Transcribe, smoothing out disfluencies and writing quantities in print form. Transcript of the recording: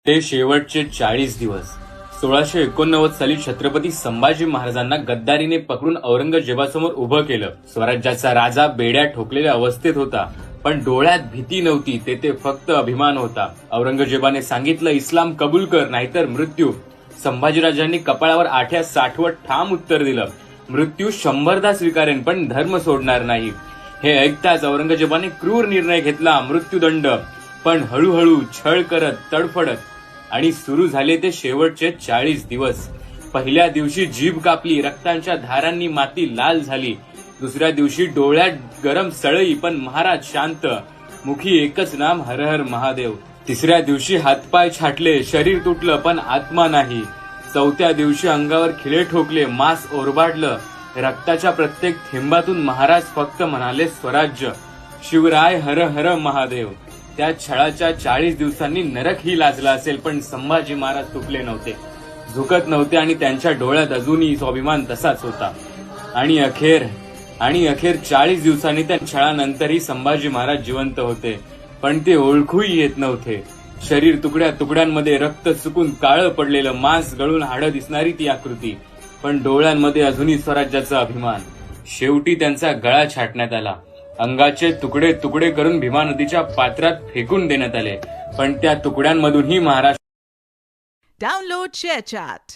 ते शेवटचे 40 दिवस 1689 साली छत्रपती संभाजी महाराजांना गद्दारीने पकडून औरंगजेबासमोर उभं केलं. स्वराज्याचा राजा बेड्या ठोकलेल्या अवस्थेत होता, पण डोळ्यात भीती नव्हती, तेथे फक्त अभिमान होता. औरंगजेबाने सांगितलं, इस्लाम कबूल कर नाहीतर मृत्यू. संभाजीराजांनी कपाळावर आठ्या साठवत ठाम उत्तर दिलं, मृत्यू 100दा स्वीकारेन पण धर्म सोडणार नाही. हे ऐकताच औरंगजेबाने क्रूर निर्णय घेतला, मृत्यूदंड. पण हळूहळू छळ करत, तडफडत आणि सुरू झाले ते शेवटचे 40 दिवस. पहिल्या दिवशी जीभ कापली, रक्तांच्या धारांनी माती लाल झाली. दुसऱ्या दिवशी डोळ्यात गरम सळई, पण महाराज शांत. मुखी एकच नाम, हर हर महादेव. तिसऱ्या दिवशी हातपाय छाटले, शरीर तुटलं पण आत्मा नाही. चौथ्या दिवशी अंगावर खिळे ठोकले, मांस ओरबाडलं. रक्ताच्या प्रत्येक थेंबातून महाराज फक्त म्हणाले, स्वराज्य, शिवराय, हर हर महादेव. त्या छळाच्या 40 दिवसांनी नरकही लाजला असेल, पण संभाजी महाराज तुटले नव्हते, झुकत नव्हते आणि त्यांच्या डोळ्यात अजूनही स्वाभिमान तसाच होता. आणि अखेर 40 दिवसांनी त्या छळानंतरही संभाजी महाराज जिवंत होते, पण ते ओळखूही येत नव्हते. शरीर तुकड्या तुकड्यांमध्ये, रक्त चुकून काळं पडलेलं, मांस गळून हाडं दिसणारी ती आकृती, पण डोळ्यांमध्ये अजूनही स्वराज्याचा अभिमान. शेवटी त्यांचा गळा छाटण्यात आला, अंगाचे तुकडे तुकडे करून भीमा नदीच्या पात्रात फेकून देण्यात आले, पण त्या तुकड्यांमधूनही महाराष्ट्र Download ShareChat.